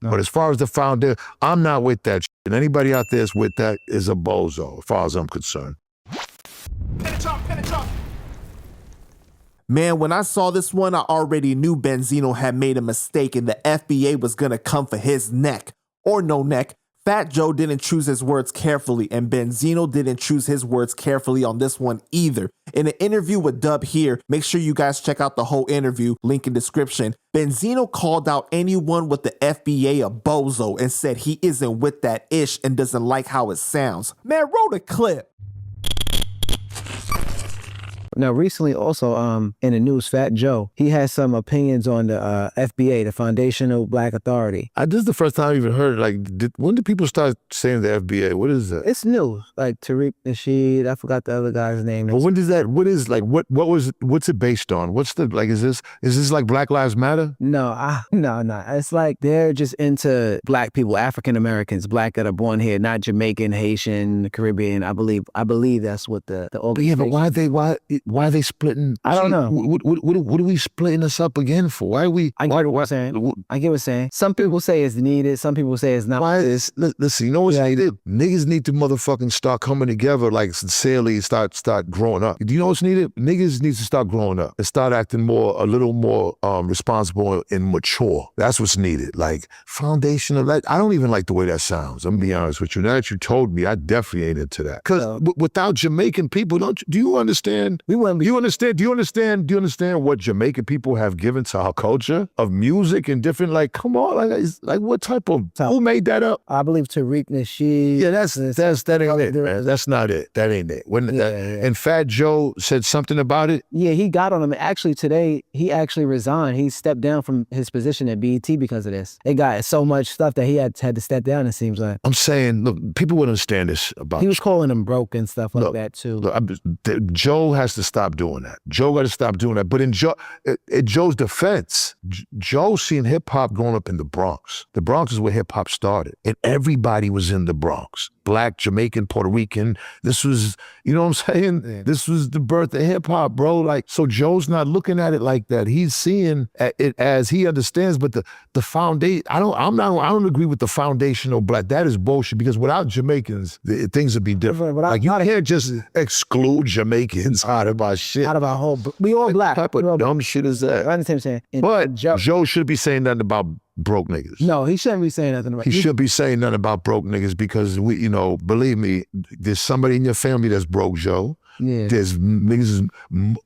No. But as far as the founder, I'm not with that shit. And anybody out there is with that is a bozo, as far as I'm concerned. Man, when I saw this one, I already knew Benzino had made a mistake and the FBA was gonna come for his neck. Or no neck. Fat Joe didn't choose his words carefully, and Benzino didn't choose his words carefully on this one either. In an interview with Dub here, make sure you guys check out the whole interview, link in description. Benzino called out anyone with the FBA a bozo and said he isn't with that ish and doesn't like how it sounds. Man, roll the clip. Now, recently also in the news, Fat Joe, he has some opinions on the FBA, the Foundational Black Authority. This is the first time I even heard it. Like, when did people start saying the FBA? What is that? It's new. Like Tariq Nasheed, I forgot the other guy's name. But when does that, what's it based on? What's the, like, is this like Black Lives Matter? No. It's like they're just into black people, African Americans, black that are born here, not Jamaican, Haitian, Caribbean. I believe that's what the organization. Yeah, but why are they splitting? I don't know. What are we splitting us up again for? Why are we? I get what you're saying. Some people say it's needed. Some people say it's not. Why is? Listen, you know what's needed? Niggas need to motherfucking start coming together, like sincerely, start growing up. Do you know what's needed? Niggas need to start growing up and start acting a little more responsible and mature. That's what's needed. Like foundational. I don't even like the way that sounds. I'm gonna be honest with you. Now that you told me, I definitely ain't into that. Because without Jamaican people, do you understand? Do you understand what Jamaican people have given to our culture of music and different, like, come on, like what type of, who made that up? I believe Tariq Nasheed. Yeah, that ain't it, man. That's not it. That ain't it. And Fat Joe said something about it. Yeah, he got on him. Actually, today, he actually resigned. He stepped down from his position at BET because of this. They got so much stuff that he had to step down, it seems like. I'm saying, look, people would understand this about He was calling him broke and stuff like that, too. Look, Joe has to stop doing that. Joe got to stop doing that. But in Joe's defense, Joe seen hip-hop growing up in the Bronx. The Bronx is where hip-hop started. And everybody was in the Bronx. Black, Jamaican, Puerto Rican. This was, you know what I'm saying? Yeah. This was the birth of hip-hop, bro. Like, so Joe's not looking at it like that. He's seeing it as he understands, but the foundation, I don't agree with the foundational black. That is bullshit, because without Jamaicans, things would be different. Like, you can't just exclude Jamaicans out of our shit. Out of our whole, we all black. What type of dumb shit is that? I understand what you're saying. But Joe should be saying nothing about broke niggas. No, he shouldn't be saying nothing about. He should be saying nothing about broke niggas, because we, believe me, there's somebody in your family that's broke, Joe. Yeah. There's niggas,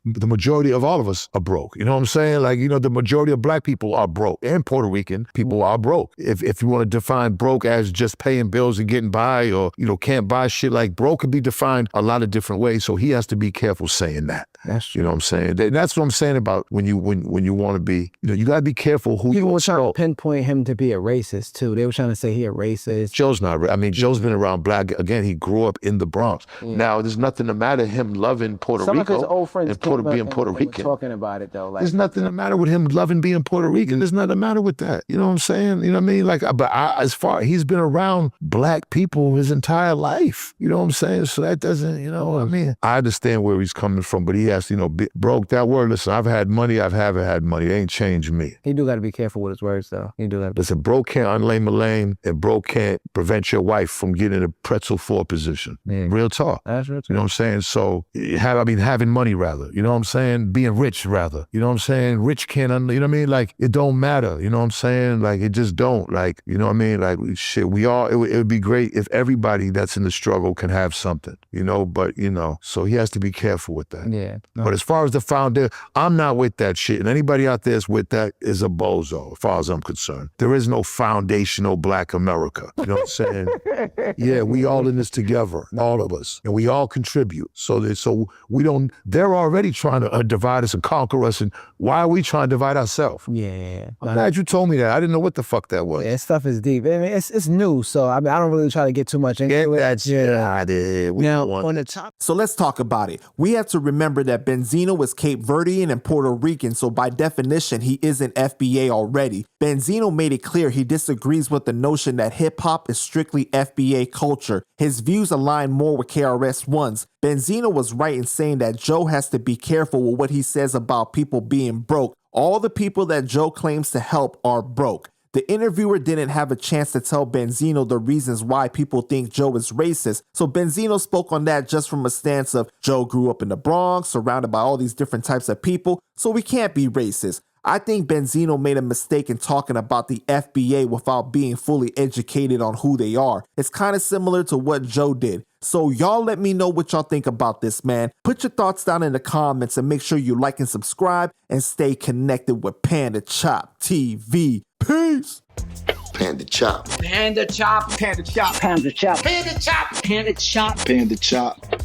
the majority of all of us are broke. You know what I'm saying? Like, the majority of black people are broke, and Puerto Rican people are broke. If you want to define broke as just paying bills and getting by, or, can't buy shit, like, broke can be defined a lot of different ways. So he has to be careful saying that. That's true. You know what I'm saying? That's what I'm saying about when you want to be, you got to be careful who people were trying to pinpoint him to be a racist too. They were trying to say he a racist. Joe's not. I mean, Joe's been around black. Again, he grew up in the Bronx. Yeah. Now, there's nothing to matter him loving Puerto Rico. Some of his old friends being Puerto Rican. Talking about it though. Like, there's nothing the matter with him loving being Puerto Rican. There's nothing the matter with that. You know what I'm saying? You know what I mean? Like, he's been around black people his entire life. You know what I'm saying? So that doesn't, what I mean? I understand where he's coming from, but he has to, broke, that word. Listen, I've had money. I haven't had money. It ain't changed me. He do got to be careful with his words though. He do got to. Listen, broke can't unlame a lame, and broke can't prevent your wife from getting in a pretzel 4 position. Yeah. Real talk. That's real talk. You know what I'm saying? So, having money rather. You know what I'm saying? Being rich rather. You know what I'm saying? Rich can't, you know what I mean? Like, it don't matter. You know what I'm saying? Like, it just don't. Like, you know what I mean? Like, shit, it would be great if everybody that's in the struggle can have something, but, so he has to be careful with that. Yeah. No. But as far as the founder, I'm not with that shit. And anybody out there is with that is a bozo, as far as I'm concerned. There is no foundational black America. You know what I'm saying? Yeah, we all in this together, all of us. And we all contribute. So we don't, they're already trying to divide us and conquer us. And why are we trying to divide ourselves? Yeah. I'm glad you told me that. I didn't know what the fuck that was. Yeah, stuff is deep. I mean, it's new. So, I don't really try to get too much into it. That shit out of here. Now, on the top. So let's talk about it. We have to remember that Benzino is Cape Verdean and Puerto Rican, so by definition, he isn't FBA already. Benzino made it clear he disagrees with the notion that hip-hop is strictly FBA culture. His views align more with KRS-One's. Benzino was right in saying that Joe has to be careful with what he says about people being broke. All the people that Joe claims to help are broke. The interviewer didn't have a chance to tell Benzino the reasons why people think Joe is racist, so Benzino spoke on that just from a stance of Joe grew up in the Bronx, surrounded by all these different types of people, so we can't be racist. I think Benzino made a mistake in talking about the FBA without being fully educated on who they are. It's kind of similar to what Joe did. So y'all let me know what y'all think about this, man. Put your thoughts down in the comments and make sure you like and subscribe and stay connected with Panda Chop TV. Peace! Panda Chop. Panda Chop. Panda Chop. Panda Chop. Panda Chop. Panda Chop. Panda Chop.